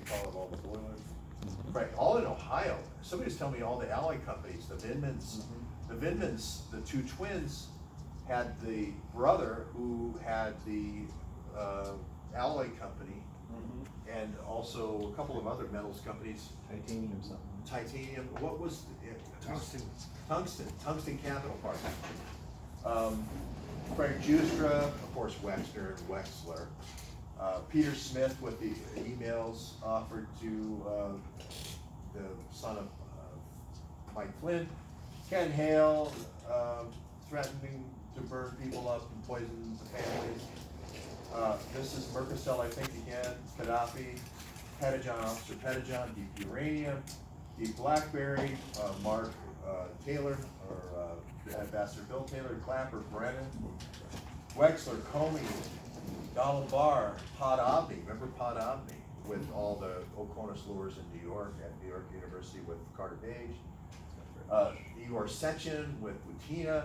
call it, all the boilers. Right, all in Ohio. Somebody was telling me all the alloy companies, the Vindmans, the two twins had the brother who had the alloy company, and also a couple of other metals companies. Titanium something. Titanium, what was it? Tungsten Capital Partners. Frank Justra, of course, Wexner and Wexler. Peter Smith with the emails offered to the son of Mike Flynn. Ken Hale threatening to burn people up and poison the families. This is Mercosur, I think, again. Gaddafi, Pettijohn, Officer Pettijohn, Deep Uranium, Deep Blackberry, Mark Taylor, or Ambassador Bill Taylor, Clapper, Brennan, Wexler, Comey, Donald Barr, Pod Obney. Remember Pod Obney with all the Oconus lures in New York at New York University with Carter Page. Igor Sechin with Butina.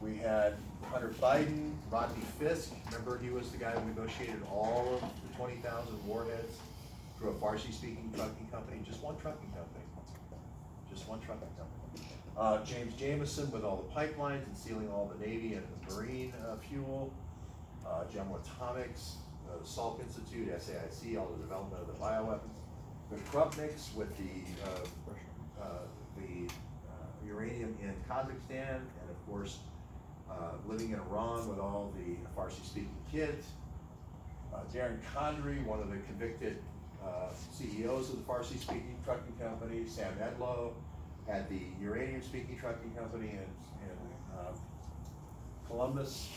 We had Hunter Biden, Rodney Fisk. Remember, he was the guy who negotiated all of the 20,000 warheads through a Farsi-speaking trucking company. Just one trucking company. Just one trucking company. James Jameson with all the pipelines and sealing all the Navy and the Marine fuel. General Atomics, the Salk Institute, SAIC, all the development of the bioweapons. The Krupniks with the uranium in Kazakhstan, and of course, living in Iran with all the Farsi-speaking kids. Darren Condry, one of the convicted CEOs of the Farsi-speaking trucking company. Sam Edlow had the uranium-speaking trucking company in Columbus.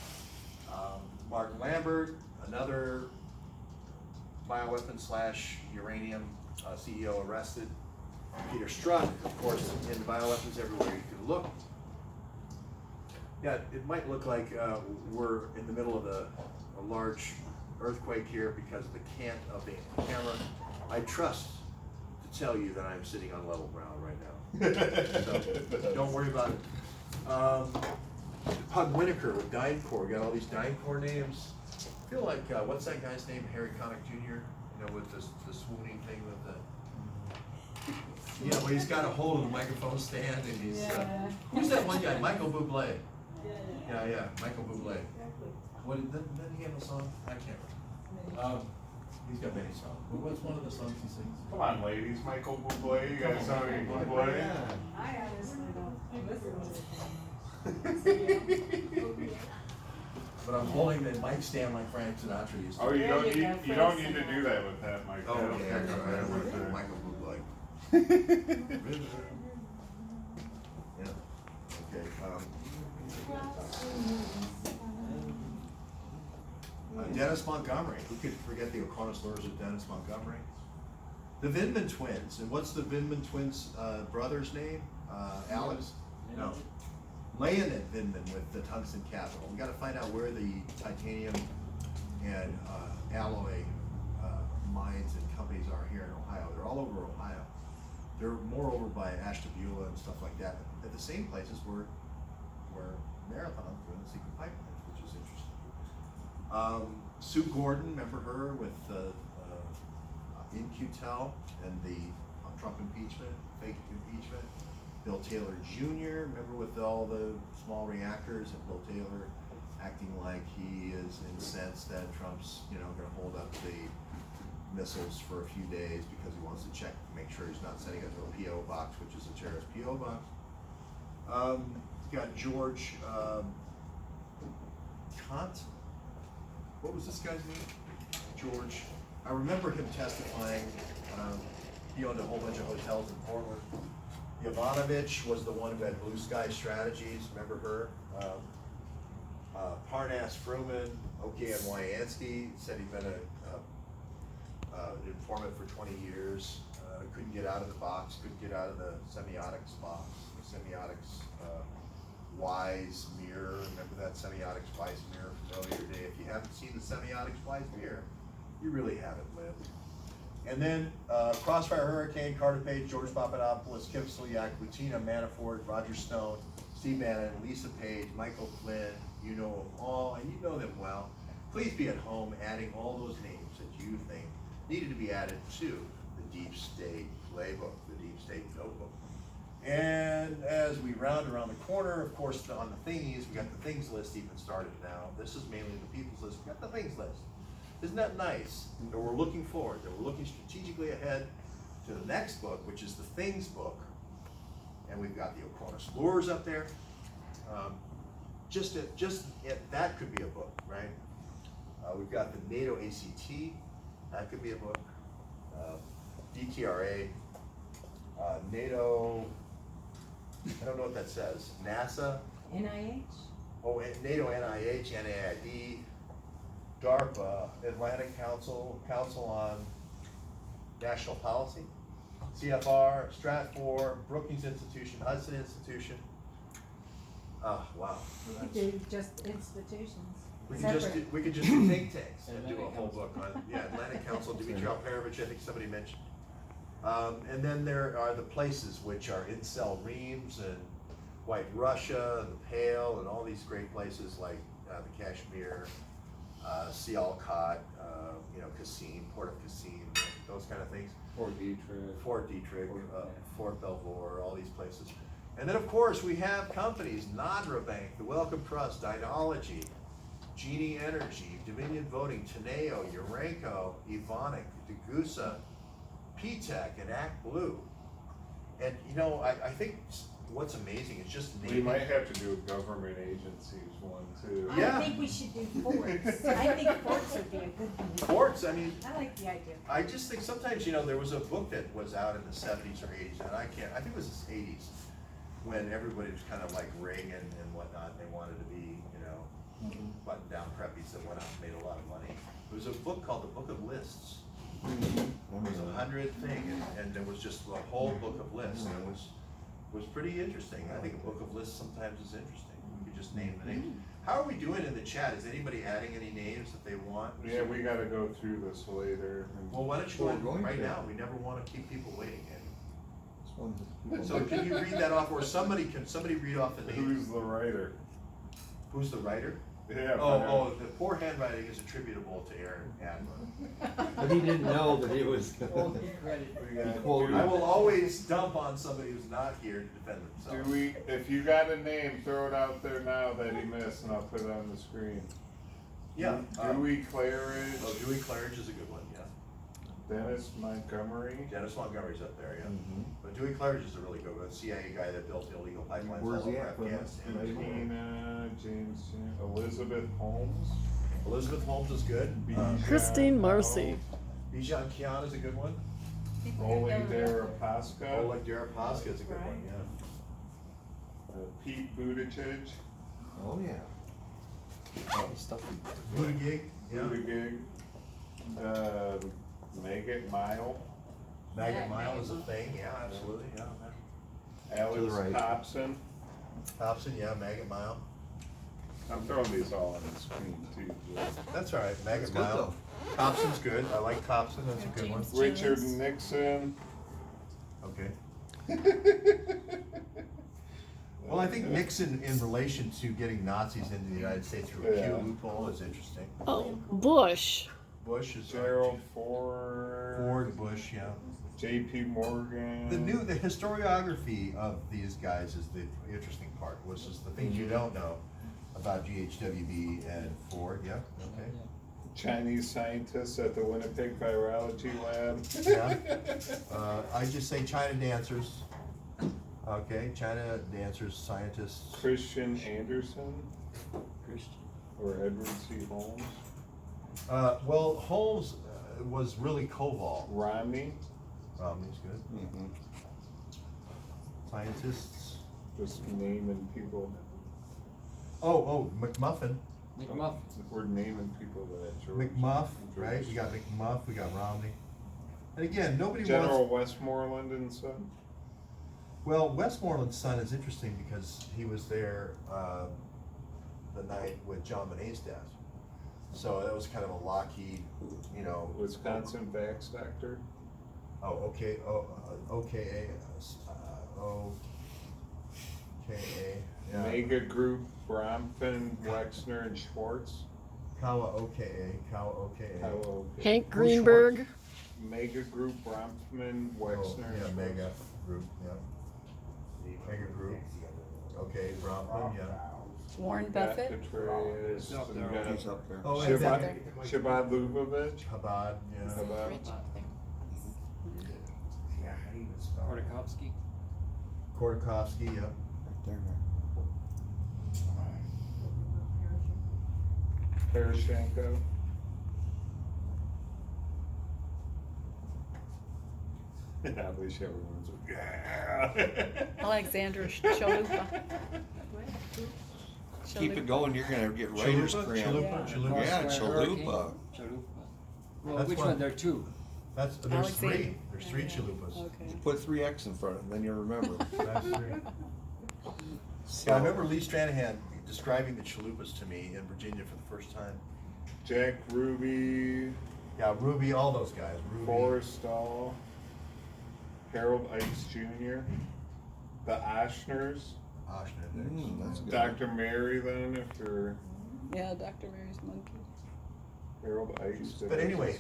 Mark Lambert, another bioweapon / uranium CEO arrested. Peter Strzok, of course, in bioweapons everywhere you can look. Yeah, it might look like we're in the middle of a large earthquake here because of the cant of the camera. I trust to tell you that I'm sitting on level ground right now. So don't worry about it. Pug Winokur with DynCorp, got all these DynCorp names. I feel like, what's that guy's name, Harry Connick Jr., you know, with the swooning thing with the, yeah, where he's got a hold of the microphone stand and he's, who's that one guy, Michael Bublé? Yeah, Michael Bublé. What, doesn't he have a song? I can't remember. He's got many songs. What's one of the songs he sings? Come on, ladies, Michael Bublé, you guys know me, Bublé. Yeah. I honestly don't listen to it. But I'm holding the mic stand like Frank Sinatra used to. Oh, you There don't you need, go, you don't Frank need to do that with that, Mike. Oh, That'll yeah, catch on I there work with with the- Michael Bublé. Yeah, okay, Dennis Montgomery, who could forget the Oconus lures of Dennis Montgomery? The Vindman twins, and what's the Vindman twins' brother's name? Alex? No. Leonid Vindman with the Tungsten Capital. We gotta find out where the titanium and alloy mines and companies are here in Ohio. They're all over Ohio. They're more over by Ashtabula and stuff like that, at the same places where Marathon doing the secret pipelines, which is interesting. Sue Gordon, remember her with InQtel and the Trump impeachment, fake impeachment. Bill Taylor Jr., remember with all the small reactors, and Bill Taylor acting like he is incensed that Trump's, gonna hold up the missiles for a few days because he wants to check, make sure he's not sending it to a P.O. box, which is a terrorist P.O. box. Got George Kant. What was this guy's name? George. I remember him testifying. He owned a whole bunch of hotels in Portland. Yovanovitch was the one who had Blue Sky Strategies. Remember her? Parnas Fruman, Oki Wyansky said he'd been an informant for 20 years. Couldn't get out of the box, couldn't get out of the semiotics box. The semiotics wise mirror. Remember that semiotics wise mirror from earlier day? If you haven't seen the semiotics wise mirror, you really haven't lived. And then Crossfire Hurricane, Carter Page, George Papadopoulos, Kim Sliak, Butina Manafort, Roger Stone, Steve Bannon, Lisa Page, Michael Flynn. You know them all, and you know them well. Please be at home adding all those names that you think needed to be added to the Deep State playbook, the Deep State notebook. And as we round around the corner, of course, on the thingies, we got the things list even started now. This is mainly the people's list. We got the things list. Isn't that nice? That we're looking forward, that we're looking strategically ahead to the next book, which is the things book. And we've got the Oconus Lures up there. That could be a book, right? We've got the NATO ACT, that could be a book. DTRA, NATO, I don't know what that says. NASA, NIH? oh, NATO NIH, NAID, DARPA, Atlantic Council, Council on National Policy, CFR, Stratfor, Brookings Institution, Hudson Institution. Oh, wow. We could do just institutions. We could just do think tanks and do a whole book on, Atlantic Council, Dimitri Alperovich, I think somebody mentioned. And then there are the places, which are Incel Reams and White Russia and the Pale and all these great places like the Kashmir, Sialkot, Kassim, Port of Kassim, those kind of things. Fort Detrick. Fort Belvoir, all these places. And then of course we have companies, Nadra Bank, the Wellcome Trust, Dynalogy, Genie Energy, Dominion Voting, Teneo, Urenco, Evonik, Degussa, P-Tech, and Act Blue. And I think what's amazing is just We naming. might have to do a government agencies one too. Yeah. I think we should do forts. I think forts would be a good one. Forts, I mean, I like the idea. I just think sometimes, there was a book that was out in the 70s or 80s, and I think it was the 80s, when everybody was kind of like Reagan and whatnot, and they wanted to be, button down preppies that went out and made a lot of money. There was a book called The Book of Lists. It was 100 thing, and there was just a whole book of lists, and it was pretty interesting. I think a book of lists sometimes is interesting. You could just name the names. How are we doing in the chat? Is anybody adding any names that they want? Yeah, we gotta go through this later. Well, why don't you go We're in going right to. now? We never want to keep people waiting. It's one that So people- can you read that off, or somebody read off the names? Who's the writer? Who's the writer? Yeah. Oh, the poor handwriting is attributable to Aaron Adler. But he didn't know that it was. We got- He quoted- I will always dump on somebody who's not here to defend Do themselves. we, if you got a name, throw it out there now that he missed and I'll put it on the screen. Yeah. Dewey Claridge, Oh, Dewey Claridge is a good one, yeah. Dennis Montgomery. Dennis Montgomery's up there, yeah. Mhm. But Dewey Claridge is a really good one, CIA guy that built illegal pipelines all Where's he over at from? Afghanistan. Tina, James, Elizabeth Holmes. Elizabeth Holmes is good. Christine Marcy. Bijan Kian is a good one. Oleg Deripaska. Oleg Deripaska is a good one, yeah. Pete Buttigieg. Oh, yeah. All the stuff he did. Buttigieg, yeah. Buttigieg. Megan Mile. Maggot Mile is a thing, yeah, absolutely, yeah. Alex right. Thompson. Thompson, yeah, Maggot Mile. I'm throwing these all on the screen too. Joe. That's all right, Maggot That's good, Mile. Thompson's good, I like Thompson, that's a good one. James. Richard Nixon. Okay. Well, I think Nixon in relation to getting Nazis into the United States through a Yeah. Q loophole is interesting. Oh, Bush. Bush is. Gerald Ford. Ford, Bush, yeah. J.P. Morgan. The historiography of these guys is the interesting part, which is the things you don't know about GHWB and Ford, yeah, okay. Chinese scientists at the Winnipeg Virology Lab. Yeah. I just say China dancers. Okay, China dancers, scientists. Christian Anderson Christian. or Edward C. Holmes. Well, Holmes was really Koval. Romney. Romney's good. Mhm. Scientists. Just naming people. Oh, McMuffin. We're naming people that George. McMuff, George- right? We got McMuff, we got Romney. And again, nobody General wants. Westmoreland and son. Well, Westmoreland's son is interesting because he was there the night with John Bonet's death. So that was kind of a Lockheed, Wisconsin Vax Doctor. Oh, okay. OKA. Yeah. Mega Group, Brompton, Wexner, and Schwartz. Kawa OKA. Hello. Hank Bush Greenberg. Mega Group, Bronfman, Oh, Wexner. yeah, Mega Group, yeah. Mega Group. Okay, Bronfman, yeah. Warren Got Buffett. Petraeus, He's up and there. got He's up there. Oh, He's and up then there. Shabbat Lubavitch. Chabad, yeah. Chabad. Rich up there. Kordakovsky. Kordakovsky, yeah. Right there, Poroshenko. At least everyone's yeah. Alexandra Chalupa. Keep it going, you're gonna get writer's Chalupa? cramp. Chalupa? Chalupa? Yeah, Hurricane. Chalupa. Chalupa. Well, That's which one. one? There are two. There's Alexander. three. There's three chalupas. Okay. Put 3X in front of it, then you'll remember. That's three. So, Yeah, I remember Lee Stranahan describing the chalupas to me in Virginia for the first time. Jack Ruby, Yeah, Ruby, all those guys. Ruby. Forrestal, Harold Ikes Jr., the Oshners, Oshner. that's good. Dr. Mary then, if you're Yeah, Dr. Mary's monkey. Harold Ikes. But anyway,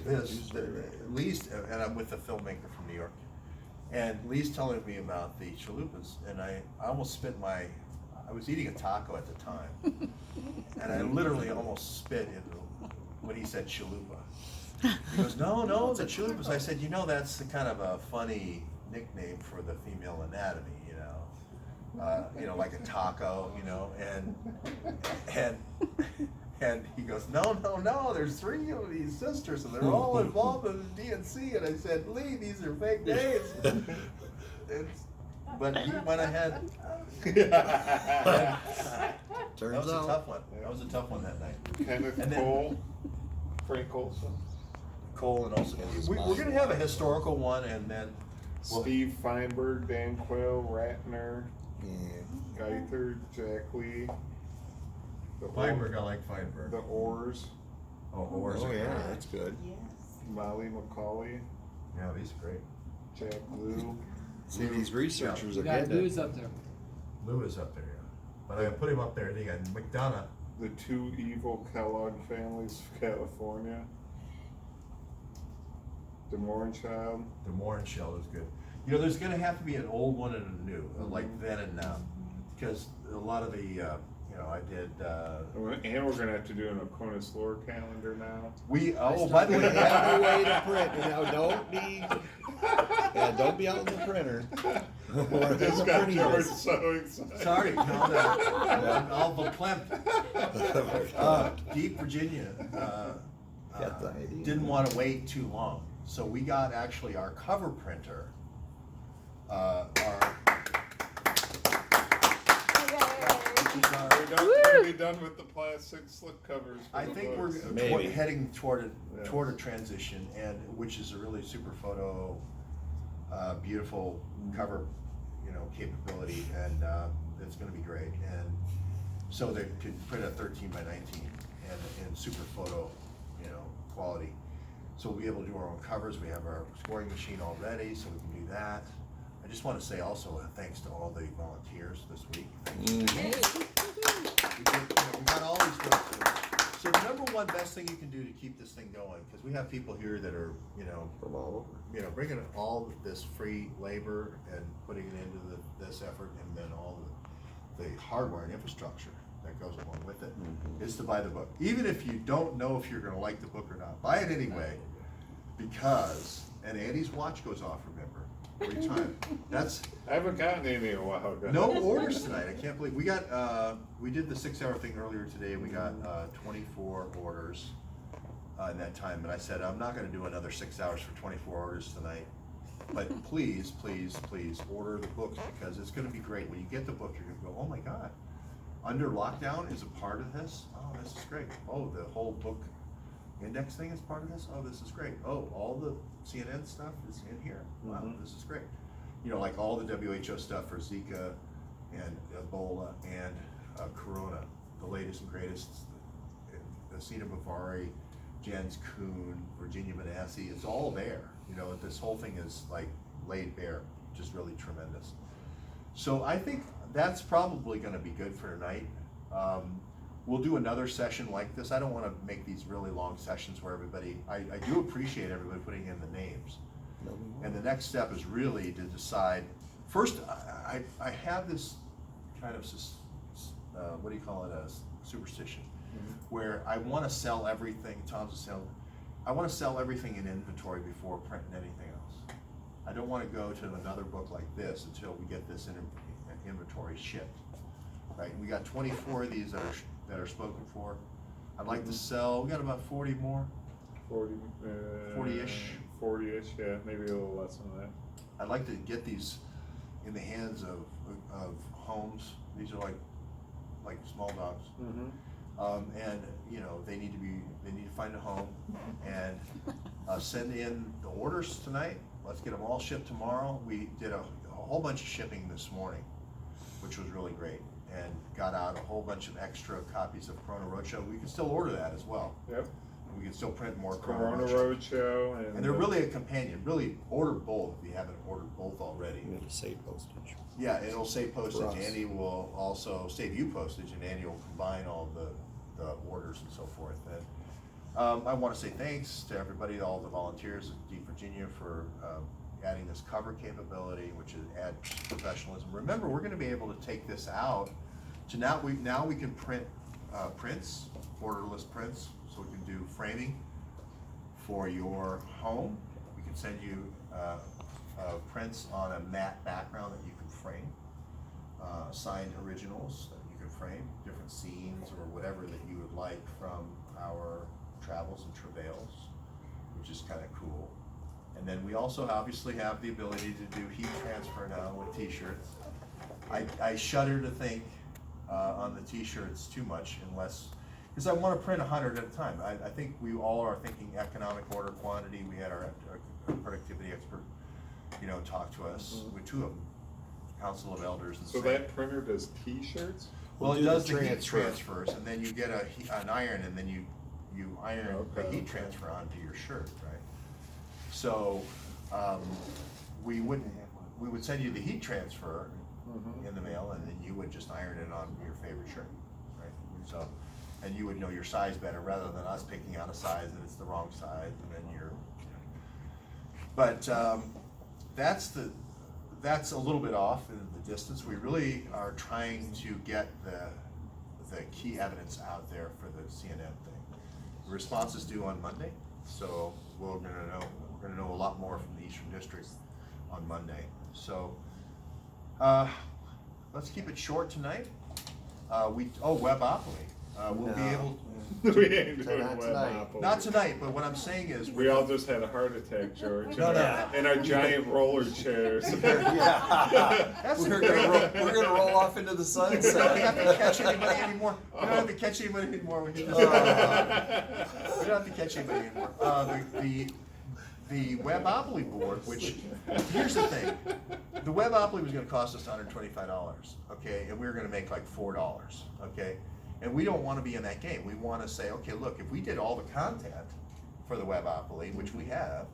Lee's, and I'm with a filmmaker from New York, and Lee's telling me about the chalupas, and I almost spit I was eating a taco at the time, and I literally almost spit when he said chalupa. He goes, no, the chalupas. I said, that's the kind of a funny nickname for the female anatomy, like a taco, and he goes, no, there's three of these sisters, and they're all involved in the DNC. And I said, Lee, these are fake names. But he went ahead. That Turns was a out. tough one. That was a tough one that night. Kenneth And then- Cole, Frank Olson, Cole and also, we're gonna have a historical one, and then Steve Feinberg, Dan Quayle, Ratner, Yeah. Geither, Jack Lee, the Feinberg. I like Feinberg. the Orrs, Oh, Orr's Oh, are yeah, great. that's good. Molly McCauley, Yeah, these are great. Jack Lou. See, these researchers You are got getting Lou's it. up there. Lou is up there, yeah. But I put him up there, they got McDonough. The two evil Kellogg families of California. DeMorenchild. The Morin Shell is good. There's gonna have to be an old one and a new, like then and now. Because a lot of the, I did, And we're gonna have to do an Oconus lore calendar now. by the way, Every way to print, now don't be out in the printer. Or in Just the got printing George business. so excited. sorry, no, all verklempt. Oh my God. Deep Virginia, Got the idea. didn't want to wait too long. So we got actually our cover printer, We're be done with the plastic slip covers. for I the think we're books. Maybe. heading toward Yeah. a transition, and which is a really super photo, beautiful cover, capability, and it's going to be great. And so they could print a 13 by 19 and in super photo, quality. So we'll be able to do our own covers. We have our scoring machine all ready, so we can do that. I just want to say also thanks to all the volunteers this week. We got all these books. So the number one best thing you can do to keep this thing going, because we have people here that are, From all over. bringing all this free labor and putting it into this effort, and then all the hardware and infrastructure that goes along with it, is to buy the book. Even if you don't know if you're gonna like the book or not, buy it anyway, because, and Andy's watch goes off, remember, every time. I haven't gotten any in a while. guys. No orders tonight. I can't believe we did the 6 hour thing earlier today, and we got 24 orders in that time. And I said, I'm not gonna do another 6 hours for 24 orders tonight. But please order the books, because it's gonna be great. When you get the book, you're gonna go, oh my God, Under Lockdown is a part of this? Oh, this is great. Oh, the whole book index thing is part of this? Oh, this is great. Oh, all the CNN stuff is in here. Wow, this is great. Like all the WHO stuff for Zika and Ebola and Corona, the latest and greatest, Sina Bavari, Jens Kuhn, Virginia Manassi, it's all there. This whole thing is like laid bare, just really tremendous. So I think that's probably gonna be good for tonight. we'll do another session like this. I don't wanna make these really long sessions where everybody, I do appreciate everybody putting in the names. No, we won't. And the next step is really to decide, first, I have this kind of, what do you call it, a superstition, where I wanna sell everything, Tom's a salesman, I wanna sell everything in inventory before printing anything else. I don't wanna go to another book like this until we get this in inventory shipped, right? We got 24 of these that are spoken for. I'd like to sell, we got about 40 more. 40-ish. 40-ish, yeah, maybe a little less than that. I'd like to get these in the hands of homes. These are like small dogs. And, you know, they need to find a home and send in the orders tonight. Let's get them all shipped tomorrow. We did a whole bunch of shipping this morning, which was really great, and got out a whole bunch of extra copies of Corona Roadshow. We can still order that as well. Yep. We can still print more Corona Roadshow and they're really a companion. Really order both if you haven't ordered both already. We have to save postage. Yeah, it'll save postage. For us. Andy will also save you postage, and Andy will combine all the orders and so forth. And I want to say thanks to everybody, all the volunteers at Deep Virginia for adding this cover capability, which is add professionalism. Remember, we're going to be able to take this out to now we can print prints, borderless prints, so we can do framing for your home. We can send you prints on a matte background that you can frame, signed originals that you can frame, different scenes or whatever that you would like from our travels and travails, which is kind of cool. And then we also obviously have the ability to do heat transfer now with t-shirts. I shudder to think on the t-shirts too much unless, because I want to print 100 at a time. I think we all are thinking economic order quantity. We had our productivity expert, you know, talk to us with two of them, Council of Elders. And So that printer does t-shirts? well, it do the does the heat transfer. transfers, and then you get an iron, and then you iron the Okay. heat transfer onto your shirt, right? So we would send you the heat transfer in the mail, and then you would just iron it on your favorite shirt, right? So, and you would know your size better rather than us picking out a size and it's the wrong size, and then you're. But that's a little bit off in the distance. We really are trying to get the key evidence out there for the CNN thing. The response is due on Monday, so we're gonna know a lot more from the Eastern District on Monday. So let's keep it short tonight. Webopoly. We'll be No. able. We ain't doing Not tonight. Webopoly. Not tonight, but what I'm saying is We all just had a heart attack, George, No, in our giant roller chairs. Yeah. That's We're the gonna roll off into the We don't have to catch sunset. anybody anymore. We don't have to catch anybody anymore. We don't have to catch anybody anymore. The Webopoly board, which, here's the thing, the Webopoly was gonna cost us $125, okay, and we were gonna make like $4, okay? And we don't wanna be in that game. We wanna say, okay, look, if we did all the content for the Webopoly, which we have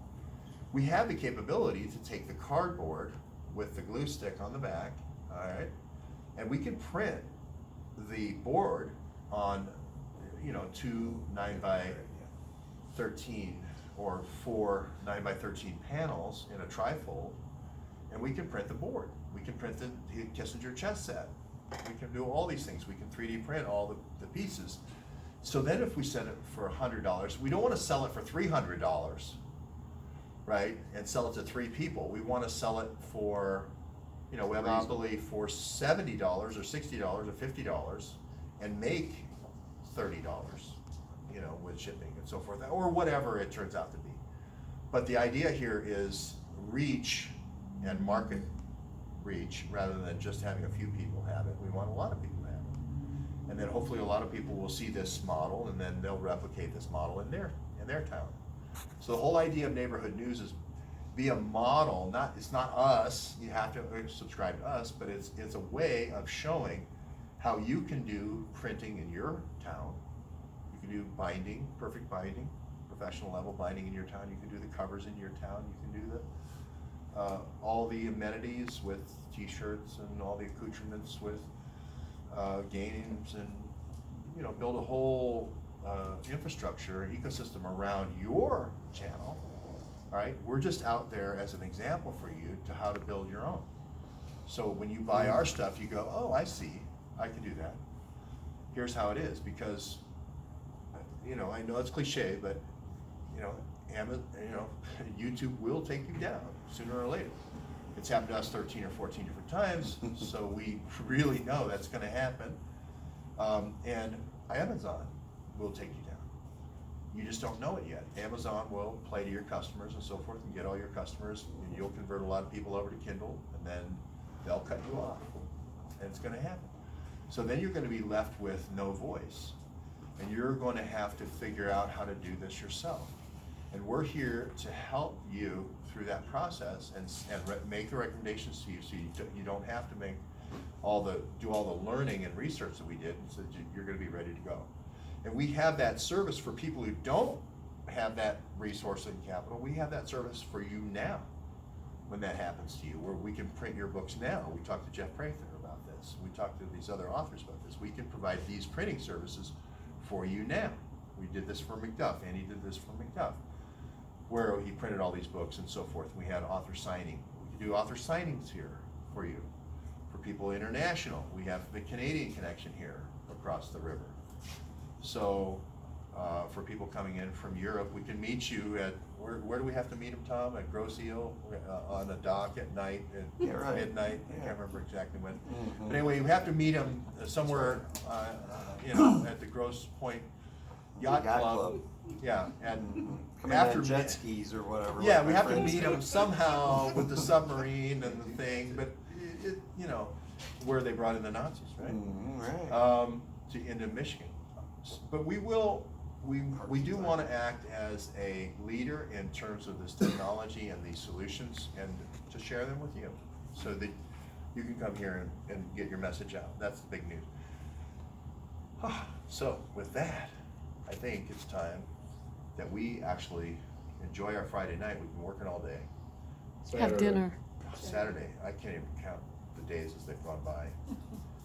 the capability to take the cardboard with the glue stick on the back, all right? And we can print the board on, you know, 2 9x13 or 4 9x13 panels in a trifold, and we can print the board. We can print the Kissinger chess set. We can do all these things. We can 3D print all the pieces. So then if we sell it for $100, we don't want to sell it for $300, right? And sell it to 3 people. We want to sell it for, you know, Webopoly for $70 or $60 or $50 and make $30, you know, with shipping and so forth, or whatever it turns out to be. But the idea here is reach and market reach rather than just having a few people have it. We want a lot of people to have it. And then hopefully a lot of people will see this model and then they'll replicate this model in their town. So the whole idea of neighborhood news is be a model, it's not us, you have to subscribe to us, but it's a way of showing how you can do printing in your town. You can do binding, perfect binding, professional level binding in your town. You can do the covers in your town. You can do all the amenities with t-shirts and all the accoutrements with games and, you you know, build a whole infrastructure, ecosystem around your channel. All right, we're just out there as an example for you to how to build your own. So when you buy our stuff, you go, oh, I see, I can do that. Here's how it is, because, you know, I know it's cliche, but, you know, YouTube will take you down sooner or later. It's happened to us 13 or 14 different times, so we really know that's gonna happen. And Amazon will take you down. You just don't know it yet. Amazon will play to your customers and so forth and get all your customers, and you'll convert a lot of people over to Kindle, and then they'll cut you off, and it's gonna happen. So then you're gonna be left with no voice, and you're gonna have to figure out how to do this yourself. And we're here to help you through that process and make the recommendations to you, so you don't have to do all the learning and research that we did, so that you're gonna be ready to go. And we have that service for people who don't have that resource and capital. We have that service for you now, when that happens to you, where we can print your books now. We talked to Jeff Prather about this. We talked to these other authors about this. We can provide these printing services for you now. We did this for Macduff, and he did this for Macduff, where he printed all these books and so forth. We had author signing. We can do author signings here for you. For people international, we have the Canadian connection here across the river. So for people coming in from Europe, we can meet you at, where do we have to meet them, Tom? At Grosse Ile, on the dock at night, at midnight. I can't remember exactly when. But anyway, we have to meet them somewhere, you know, at the Grosse Point Yacht Club. Yeah, and Coming after in jet skis or whatever. yeah, like we my have to friends meet do. them somehow with the submarine and the thing, but you know, where they brought in the Nazis, right? Right. Into Michigan. But we do want to act as a leader in terms of this technology and these solutions, and to share them with you, so that you can come here and get your message out. That's the big news. So with that, I think it's time that we actually enjoy our Friday night. We've been working all day. Have dinner. Saturday, I can't even count the days as they've gone by.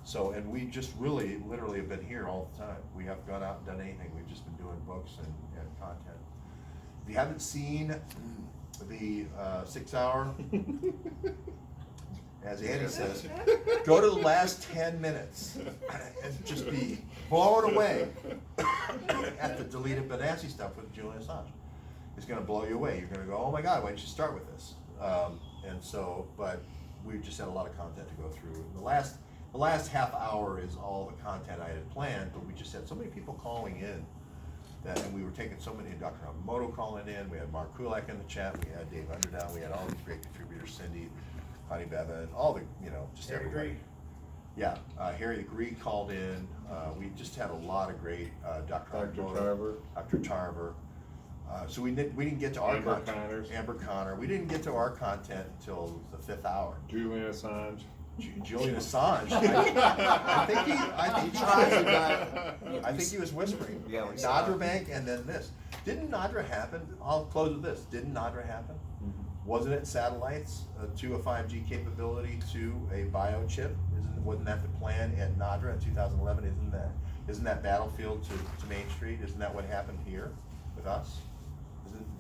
So, and we just really, literally have been here all the time. We haven't gone out and done anything. We've just been doing books and content. If you haven't seen the 6 hour, as Andy says, go to the last 10 minutes and just be blown away at the deleted Benassi stuff with Julian Assange. It's gonna blow you away. You're gonna go, oh my God, why didn't you start with this? And so, but we've just had a lot of content to go through. And the last half hour is all the content I had planned, but we just had so many people calling in that, and we were taking so many, Dr. Hamamoto calling in, we had Mark Kulak in the chat, we had Dave Underdown, we had all these great contributors, Cindy, Connie Bevan, all the, you know, just Harry everybody. Greig. Yeah, Harry the Greek called in, we just had a lot of great, Dr. Hamamoto, Tarver. Dr. Tarver. So we didn't get to our Amber content. Connors. Amber Connor. We didn't get to our content until the 5th hour. Julian Assange. Julian Assange. I think he was whispering. Yeah, we saw Nadra it. Bank and then this. Didn't Nadra happen? I'll close with this. Didn't Nadra happen? Wasn't it satellites to a 5G capability to a biochip? Wasn't that the plan at Nadra in 2011? Isn't that battlefield to Main Street? Isn't that what happened here with us?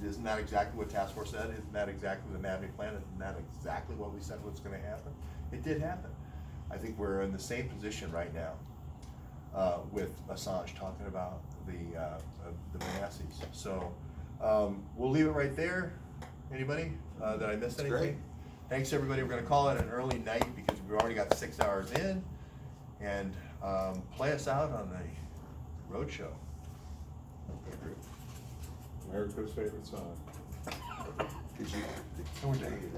Isn't that exactly what Task Force said? Isn't that exactly the MAVNI plan? Isn't that exactly what we said was going to happen? It did happen. I think we're in the same position right now with Assange talking about the Benassis. So we'll leave it right there. Anybody? Did I miss anything? great. Thanks, everybody. We're going to call it an early night because we've already got 6 hours in, and play us out on the road show. America's favorite song. Did you? And we're done.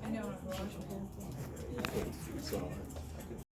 I know, I'm watching. Song.